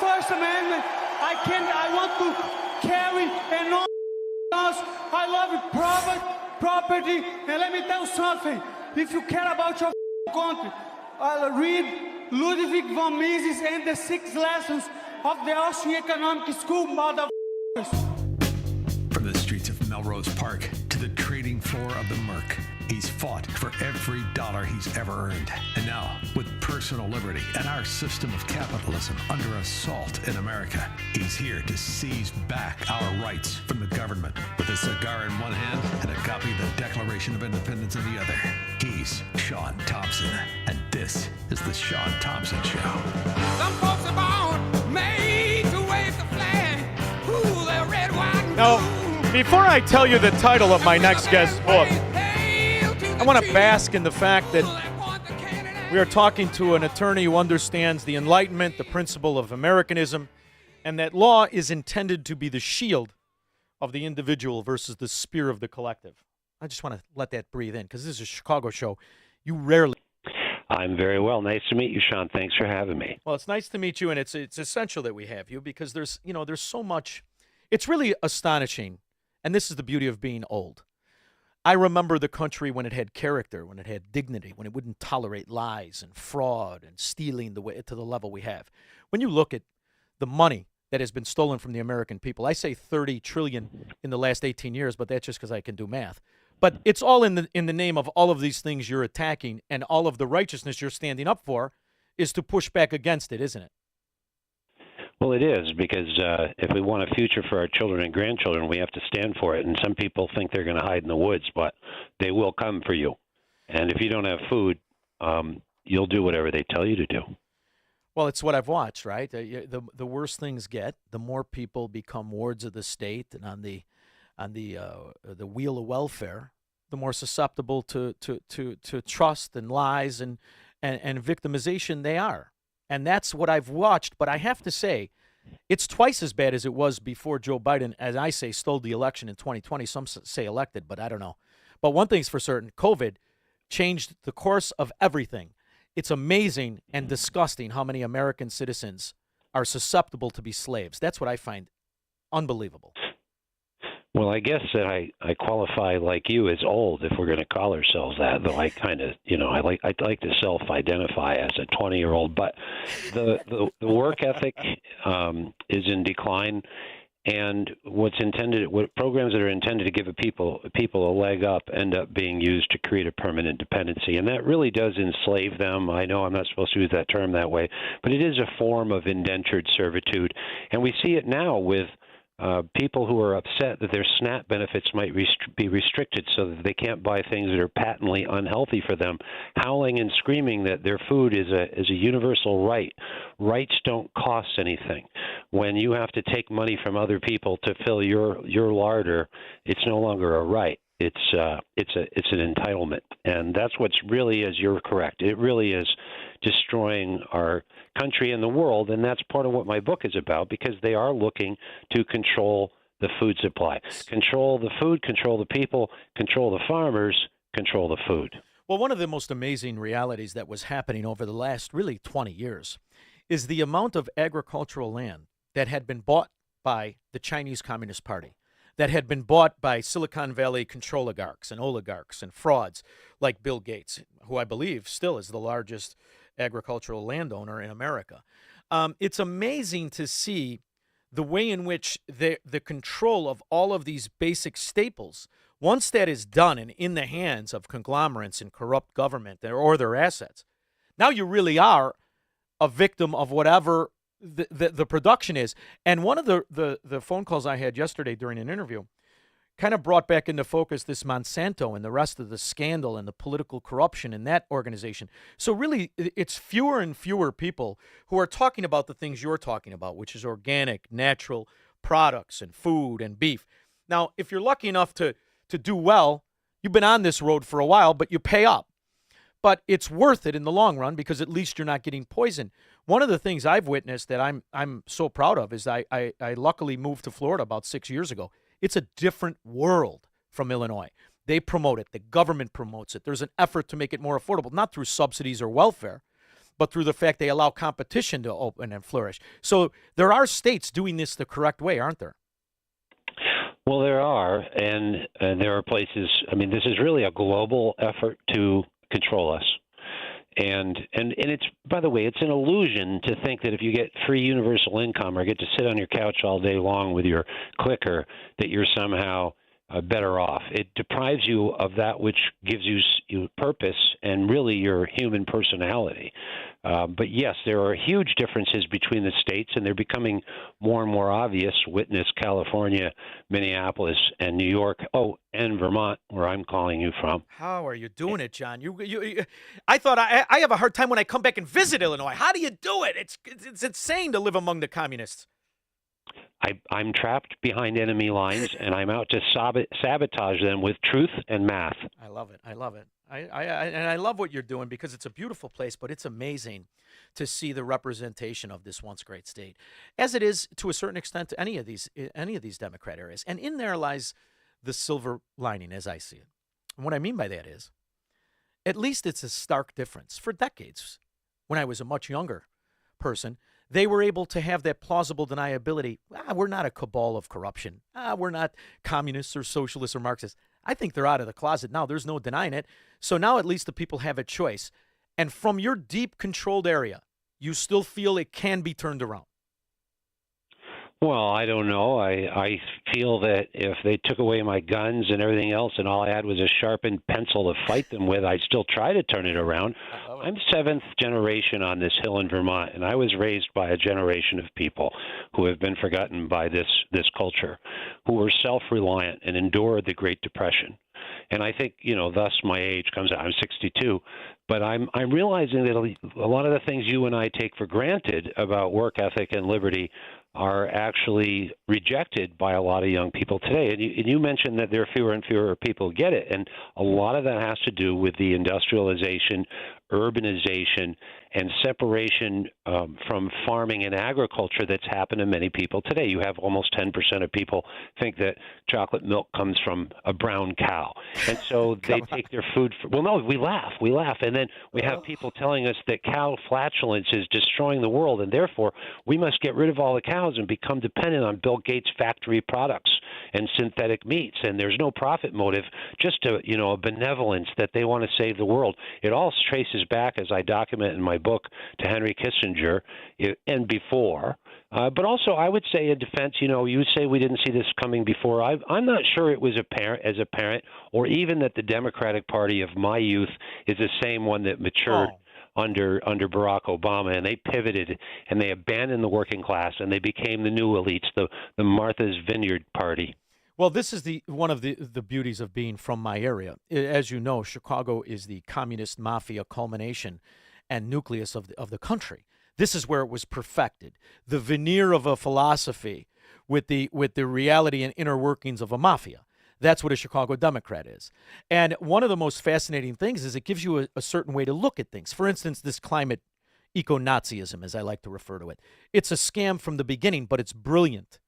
First Amendment. I want to carry and all guns. I love property. And let me tell you something. If you care about your country, read Ludwig von Mises and the 6 lessons of the Austrian Economic School, motherfuckers. From the streets of Melrose Park to the trading floor of the Merc, he's fought for every dollar he's ever earned. And now, with personal liberty and our system of capitalism under assault in America, he's here to seize back our rights from the government. With a cigar in one hand and a copy of the Declaration of Independence in the other, he's Shaun Thompson. And this is the Shaun Thompson Show. Some folks are born made to wave the flag. Ooh, they're red, white, and Now, before I tell you the title of my next guest's book, I want to bask in the fact that we are talking to an attorney who understands the Enlightenment, the principle of Americanism, and that law is intended to be the shield of the individual versus the spear of the collective. I just want to let that breathe in because this is a Chicago show. You rarely. I'm very well. Nice to meet you, Shaun. Thanks for having me. Well, it's nice to meet you, and it's essential that we have you because there's so much. It's really astonishing, and this is the beauty of being old. I remember the country when it had character, when it had dignity, when it wouldn't tolerate lies and fraud and stealing to the level we have. When you look at the money that has been stolen from the American people, I say 30 trillion in the last 18 years, but that's just because I can do math. But it's all in the name of all of these things you're attacking, and all of the righteousness you're standing up for is to push back against it, isn't it? Well, it is, because if we want a future for our children and grandchildren, we have to stand for it. And some people think they're going to hide in the woods, but they will come for you. And if you don't have food, you'll do whatever they tell you to do. Well, it's what I've watched, right? The worse things get, the more people become wards of the state and on the wheel of welfare, the more susceptible to trust and lies and victimization they are. And that's what I've watched. But I have to say, it's twice as bad as it was before Joe Biden, as I say, stole the election in 2020. Some say elected, but I don't know. But one thing's for certain, COVID changed the course of everything. It's amazing and disgusting how many American citizens are susceptible to be slaves. That's what I find unbelievable. Well, I guess that I qualify like you as old, if we're going to call ourselves that. Though I kind of, I'd like to self-identify as a 20-year-old. But the work ethic is in decline, and what programs that are intended to give people a leg up end up being used to create a permanent dependency, and that really does enslave them. I know I'm not supposed to use that term that way, but it is a form of indentured servitude, and we see it now with people who are upset that their SNAP benefits might be restricted so that they can't buy things that are patently unhealthy for them, howling and screaming that their food is a universal right. Rights don't cost anything. When you have to take money from other people to fill your larder, it's no longer a right. It's an entitlement, and that's what's really, as you're correct, it really is destroying our country and the world, and that's part of what my book is about, because they are looking to control the food supply, control the food, control the people, control the farmers, control the food. Well, one of the most amazing realities that was happening over the last really 20 years is the amount of agricultural land that had been bought by the Chinese Communist Party, that had been bought by Silicon Valley control oligarchs and frauds like Bill Gates, who I believe still is the largest agricultural landowner in America. It's amazing to see the way in which the control of all of these basic staples, once that is done and in the hands of conglomerates and corrupt government or their assets, now you really are a victim of whatever the production is. And one of the phone calls I had yesterday during an interview kind of brought back into focus this Monsanto and the rest of the scandal and the political corruption in that organization. So really, it's fewer and fewer people who are talking about the things you're talking about, which is organic, natural products and food and beef. Now, if you're lucky enough to do well, you've been on this road for a while, but you pay up. But it's worth it in the long run because at least you're not getting poisoned. One of the things I've witnessed that I'm so proud of is I luckily moved to Florida about 6 years ago. It's a different world from Illinois. They promote it. The government promotes it. There's an effort to make it more affordable, not through subsidies or welfare, but through the fact they allow competition to open and flourish. So there are states doing this the correct way, aren't there? Well, there are, and there are places. I mean, this is really a global effort to control us. And it's, by the way, it's an illusion to think that if you get free universal income or get to sit on your couch all day long with your clicker, that you're somehow better off. It deprives you of that which gives you purpose and really your human personality. But yes, there are huge differences between the states, and they're becoming more and more obvious. Witness California, Minneapolis, and New York. Oh, and Vermont, where I'm calling you from. How are you doing it, John? I thought I have a hard time when I come back and visit Illinois. How do you do it? It's insane to live among the communists. I'm trapped behind enemy lines, and I'm out to sabotage them with truth and math. I love it. I love it. And I love what you're doing because it's a beautiful place, but it's amazing to see the representation of this once great state, as it is to a certain extent to any of these Democrat areas. And in there lies the silver lining, as I see it. And what I mean by that is, at least it's a stark difference. For decades, when I was a much younger person, they were able to have that plausible deniability. We're not a cabal of corruption. We're not communists or socialists or Marxists. I think they're out of the closet now. There's no denying it. So now at least the people have a choice. And from your deep controlled area, you still feel it can be turned around. Well, I don't know. I feel that if they took away my guns and everything else and all I had was a sharpened pencil to fight them with, I'd still try to turn it around. I'm seventh generation on this hill in Vermont, and I was raised by a generation of people who have been forgotten by this culture, who were self-reliant and endured the Great Depression. And I think, thus my age comes out. I'm 62, but I'm realizing that a lot of the things you and I take for granted about work ethic and liberty are actually rejected by a lot of young people today. And you mentioned that there are fewer and fewer people who get it. And a lot of that has to do with the industrialization, urbanization, and separation from farming and agriculture that's happened to many people today. You have almost 10% of people think that chocolate milk comes from a brown cow. And so they take their food. We laugh. And then we have people telling us that cow flatulence is destroying the world, and therefore we must get rid of all the cows and become dependent on Bill Gates' factory products and synthetic meats. And there's no profit motive, just a benevolence that they want to save the world. It all traces back, as I document in my book, to Henry Kissinger and before. But also, I would say in defense, you would say we didn't see this coming before. I'm not sure it was apparent, or even that the Democratic Party of my youth is the same one that matured under Barack Obama, and they pivoted and they abandoned the working class and they became the new elites, the Martha's Vineyard Party. Well, this is one of the beauties of being from my area. As you know, Chicago is the communist mafia culmination and nucleus of the country. This is where it was perfected. The veneer of a philosophy with the reality and inner workings of a mafia. That's what a Chicago Democrat is. And one of the most fascinating things is it gives you a certain way to look at things. For instance, this climate eco-Nazism, as I like to refer to it. It's a scam from the beginning, but it's brilliant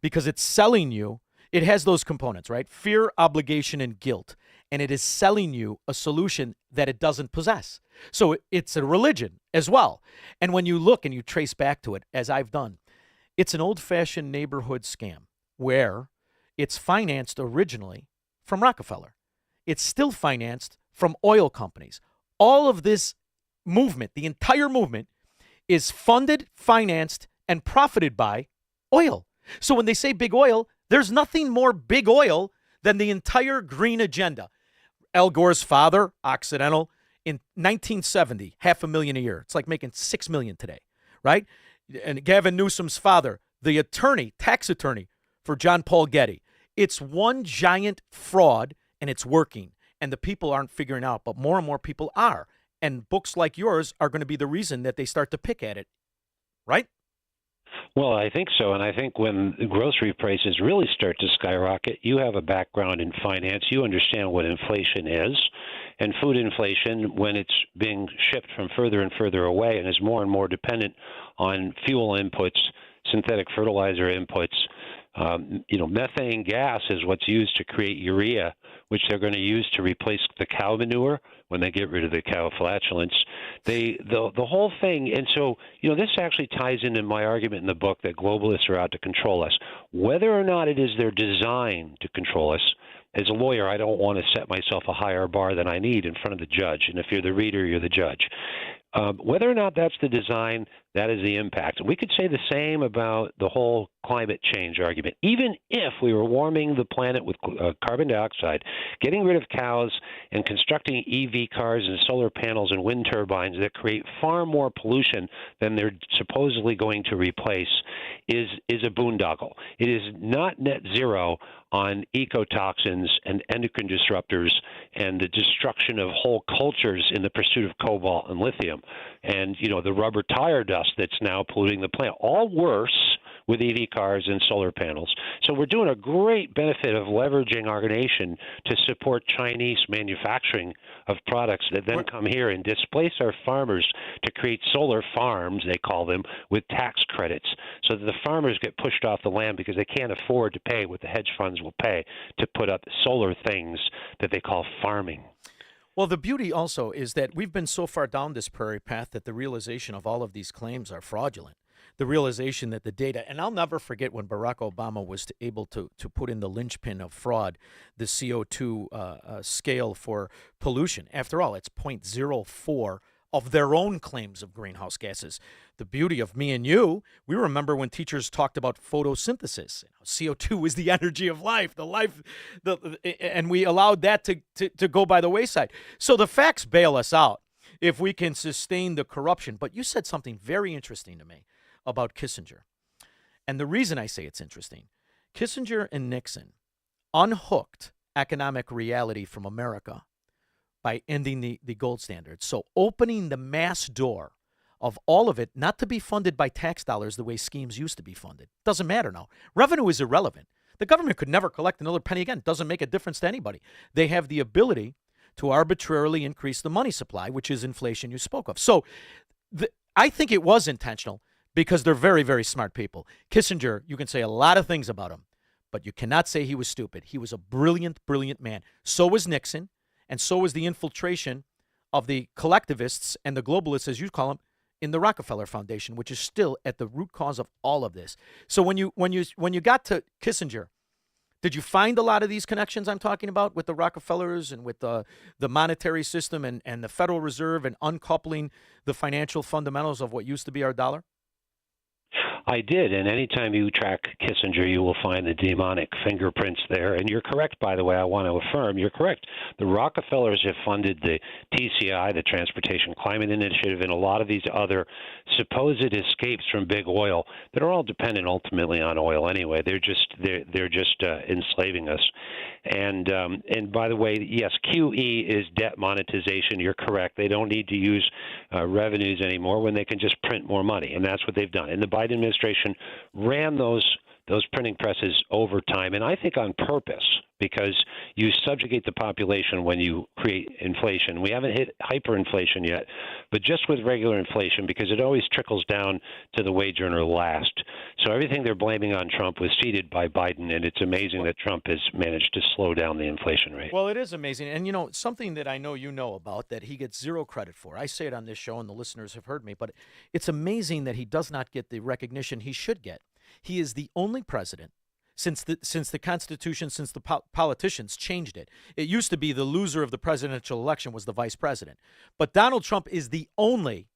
because it's selling you. It has those components, right? Fear, obligation, and guilt. And it is selling you a solution that it doesn't possess. So it's a religion as well. And when you look and you trace back to it, as I've done, it's an old-fashioned neighborhood scam where it's financed originally from Rockefeller. It's still financed from oil companies. All of this movement, the entire movement, is funded, financed, and profited by oil. So when they say big oil, there's nothing more big oil than the entire green agenda. Al Gore's father, Occidental, in 1970, $500,000 a year. It's like making $6 million today, right? And Gavin Newsom's father, the tax attorney for John Paul Getty. It's one giant fraud, and it's working. And the people aren't figuring out, but more and more people are. And books like yours are going to be the reason that they start to pick at it, right? Well, I think so. And I think when grocery prices really start to skyrocket, you have a background in finance. You understand what inflation is. And food inflation, when it's being shipped from further and further away and is more and more dependent on fuel inputs, synthetic fertilizer inputs, Methane gas is what's used to create urea, which they're going to use to replace the cow manure when they get rid of the cow flatulence. The whole thing, and so this actually ties into my argument in the book that globalists are out to control us. Whether or not it is their design to control us, as a lawyer, I don't want to set myself a higher bar than I need in front of the judge. And if you're the reader, you're the judge. Whether or not that's the design, that is the impact. We could say the same about the whole climate change argument. Even if we were warming the planet with carbon dioxide, getting rid of cows and constructing EV cars and solar panels and wind turbines that create far more pollution than they're supposedly going to replace is a boondoggle. It is not net zero on ecotoxins and endocrine disruptors and the destruction of whole cultures in the pursuit of cobalt and lithium and, the rubber tire dust that's now polluting the planet. All worse with EV cars and solar panels. So we're doing a great benefit of leveraging our nation to support Chinese manufacturing of products that then come here and displace our farmers to create solar farms, they call them, with tax credits so that the farmers get pushed off the land because they can't afford to pay what the hedge funds will pay to put up solar things that they call farming. Well, the beauty also is that we've been so far down this prairie path that the realization of all of these claims are fraudulent. The realization that the data, and I'll never forget when Barack Obama was able to put in the linchpin of fraud, the CO2 scale for pollution. After all, it's 0.04 of their own claims of greenhouse gases. The beauty of me and you, we remember when teachers talked about photosynthesis. CO2 is the energy of life, and we allowed that to go by the wayside. So the facts bail us out if we can sustain the corruption. But you said something very interesting to me about Kissinger. And the reason I say it's interesting, Kissinger and Nixon unhooked economic reality from America by ending the gold standard. So opening the mass door of all of it, not to be funded by tax dollars the way schemes used to be funded. Doesn't matter now. Revenue is irrelevant. The government could never collect another penny again. Doesn't make a difference to anybody. They have the ability to arbitrarily increase the money supply, which is inflation you spoke of. So I think it was intentional because they're very, very smart people. Kissinger, you can say a lot of things about him, but you cannot say he was stupid. He was a brilliant, brilliant man. So was Nixon. And so was the infiltration of the collectivists and the globalists, as you call them, in the Rockefeller Foundation, which is still at the root cause of all of this. So when you got to Kissinger, did you find a lot of these connections I'm talking about with the Rockefellers and with the monetary system and the Federal Reserve and uncoupling the financial fundamentals of what used to be our dollar? I did, and anytime you track Kissinger, you will find the demonic fingerprints there. And you're correct, by the way, I want to affirm, you're correct. The Rockefellers have funded the TCI, the Transportation Climate Initiative, and a lot of these other supposed escapes from big oil that are all dependent ultimately on oil anyway. They're just enslaving us. And by the way, yes, QE is debt monetization. You're correct. They don't need to use revenues anymore when they can just print more money, and that's what they've done. And the Biden administration ran those printing presses over time, and I think on purpose, because you subjugate the population when you create inflation. We haven't hit hyperinflation yet, but just with regular inflation, because it always trickles down to the wage earner last. So everything they're blaming on Trump was seeded by Biden, and it's amazing that Trump has managed to slow down the inflation rate. Well, it is amazing. And, something that I know you know about that he gets zero credit for. I say it on this show, and the listeners have heard me, but it's amazing that he does not get the recognition he should get. He is the only president since the Constitution, since the politicians changed it. It used to be the loser of the presidential election was the vice president. But Donald Trump is the only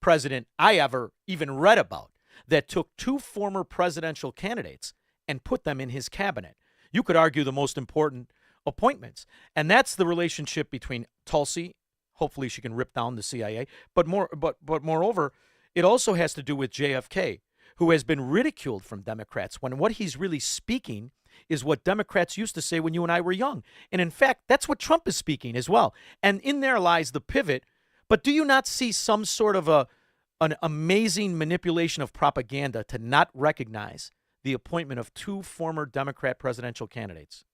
president I ever even read about that took two former presidential candidates and put them in his cabinet. You could argue the most important appointments. And that's the relationship between Tulsi. Hopefully she can rip down the CIA. But moreover, it also has to do with JFK, who has been ridiculed from Democrats when what he's really speaking is what Democrats used to say when you and I were young. And in fact, that's what Trump is speaking as well. And in there lies the pivot. But do you not see some sort of an amazing manipulation of propaganda to not recognize the appointment of two former Democrat presidential candidates?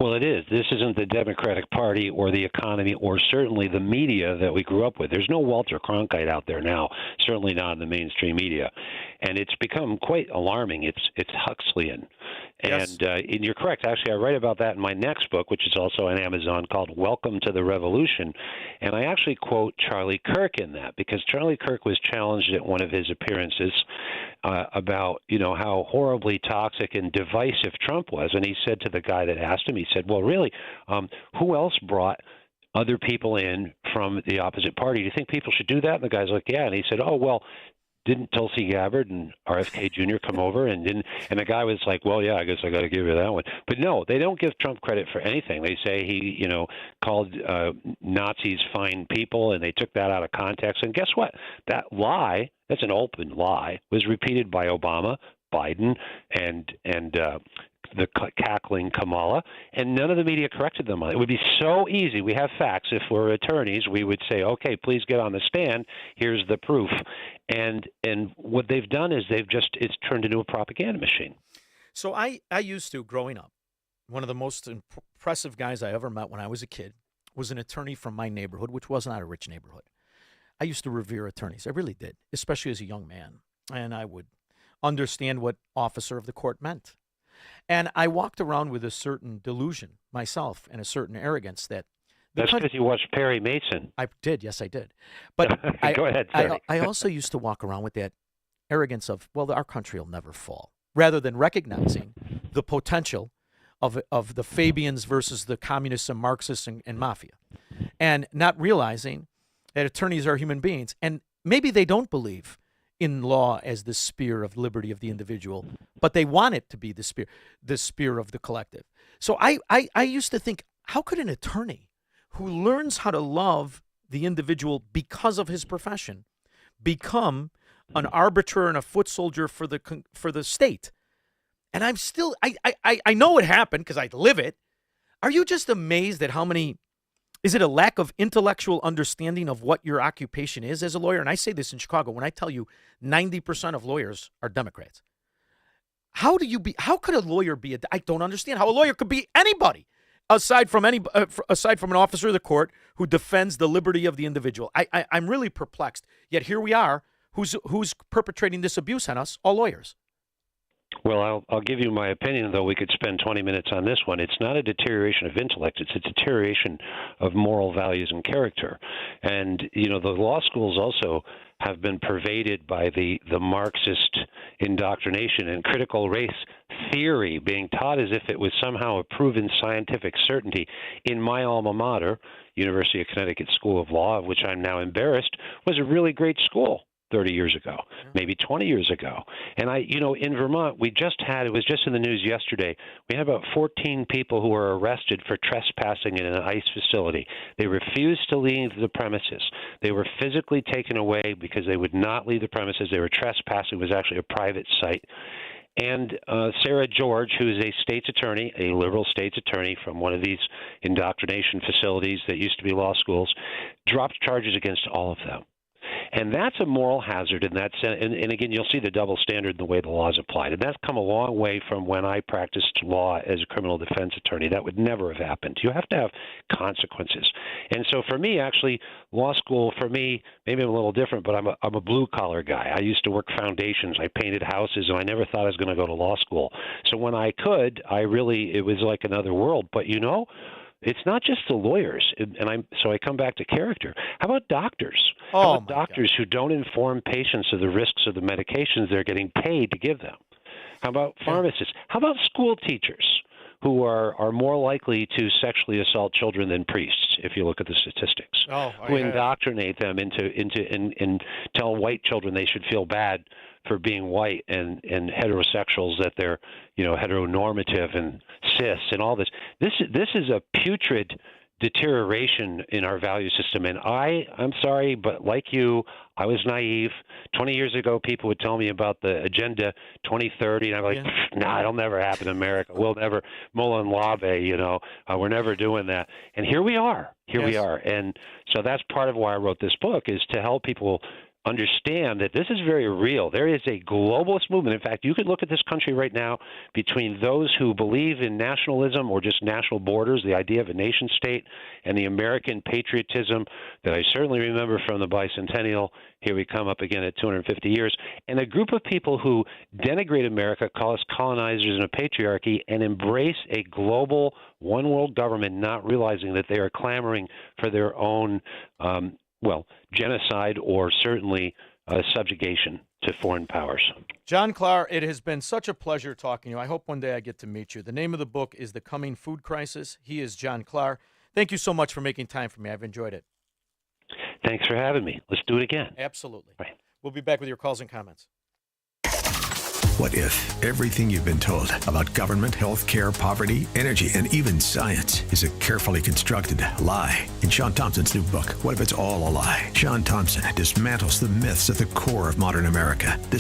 Well, it is. This isn't the Democratic Party or the economy or certainly the media that we grew up with. There's no Walter Cronkite out there now, certainly not in the mainstream media. And it's become quite alarming. It's Huxleyan. Yes. And you're correct. Actually, I write about that in my next book, which is also on Amazon, called Welcome to the Revolution. And I actually quote Charlie Kirk in that because Charlie Kirk was challenged at one of his appearances about, how horribly toxic and divisive Trump was. And he said to the guy that asked him, he said, well, really, who else brought other people in from the opposite party? Do you think people should do that? And the guy's like, yeah. And he said, oh, well, didn't Tulsi Gabbard and RFK Jr. come over and didn't? And the guy was like, well, yeah, I guess I got to give you that one. But no, they don't give Trump credit for anything. They say he, called Nazis fine people, and they took that out of context. And guess what? That lie, that's an open lie, was repeated by Obama, Biden, and the cackling Kamala, and none of the media corrected them on it. It would be so easy. We have facts. If we're attorneys, we would say, okay, please get on the stand. Here's the proof. And what they've done is it's turned into a propaganda machine. So I used to, growing up, one of the most impressive guys I ever met when I was a kid was an attorney from my neighborhood, which was not a rich neighborhood. I used to revere attorneys. I really did, especially as a young man. And I would understand what officer of the court meant. And I walked around with a certain delusion myself and a certain arrogance that that's because you watched Perry Mason. I did, yes, I did. But Go ahead, Perry. I also used to walk around with that arrogance of, well, our country will never fall, rather than recognizing the potential of the Fabians versus the communists and Marxists and mafia, and not realizing that attorneys are human beings, and maybe they don't believe in law as the spear of liberty of the individual, but they want it to be the spear of the collective. So I used to think, how could an attorney who learns how to love the individual because of his profession become an arbiter and a foot soldier for the state? And I'm still, I know it happened because I live it. Are you just amazed at how many? Is it a lack of intellectual understanding of what your occupation is as a lawyer? And I say this in Chicago when I tell you 90% of lawyers are Democrats. How could a lawyer be I don't understand how a lawyer could be anybody aside from an officer of the court who defends the liberty of the individual. I'm really perplexed. Yet here we are, who's perpetrating this abuse on us, all lawyers. Well, I'll give you my opinion, though we could spend 20 minutes on this one. It's not a deterioration of intellect. It's a deterioration of moral values and character. And, the law schools also have been pervaded by the Marxist indoctrination and critical race theory being taught as if it was somehow a proven scientific certainty. In my alma mater, University of Connecticut School of Law, of which I'm now embarrassed, was a really great school 30 years ago, maybe 20 years ago. And in Vermont, it was just in the news yesterday, we had about 14 people who were arrested for trespassing in an ICE facility. They refused to leave the premises. They were physically taken away because they would not leave the premises. They were trespassing. It was actually a private site. And Sarah George, who is a state's attorney, a liberal state's attorney from one of these indoctrination facilities that used to be law schools, dropped charges against all of them. And that's a moral hazard in that sense. And again, you'll see the double standard in the way the law is applied. And that's come a long way from when I practiced law as a criminal defense attorney. That would never have happened. You have to have consequences. And so for me, actually, law school, for me, maybe I'm a little different, but I'm a blue-collar guy. I used to work foundations. I painted houses, and I never thought I was going to go to law school. So when I could, it was like another world. But, it's not just the lawyers, so I come back to character. How about doctors? How about doctors who don't inform patients of the risks of the medications they're getting paid to give them? How about pharmacists? How about school teachers who are more likely to sexually assault children than priests, if you look at the statistics? Who indoctrinate them and tell white children they should feel bad for being white and heterosexuals, that they're heteronormative and cis and all this. This is a putrid deterioration in our value system. And I'm sorry, but like you, I was naive. 20 years ago, people would tell me about the Agenda 2030, and I'm like, nah, it'll never happen in America. We'll never, Mullen Labe, we're never doing that. And here we are. We are. And so that's part of why I wrote this book, is to help people understand that this is very real. There is a globalist movement. In fact, you could look at this country right now between those who believe in nationalism or just national borders, the idea of a nation state, and the American patriotism that I certainly remember from the bicentennial. Here we come up again at 250 years. And a group of people who denigrate America, call us colonizers and a patriarchy, and embrace a global one world government, not realizing that they are clamoring for their own genocide or certainly subjugation to foreign powers. John Klar, it has been such a pleasure talking to you. I hope one day I get to meet you. The name of the book is The Coming Food Crisis. He is John Klar. Thank you so much for making time for me. I've enjoyed it. Thanks for having me. Let's do it again. Absolutely. Right. We'll be back with your calls and comments. What if everything you've been told about government, healthcare, poverty, energy, and even science is a carefully constructed lie? In Shaun Thompson's new book, What If It's All a Lie? Shaun Thompson dismantles the myths at the core of modern America. This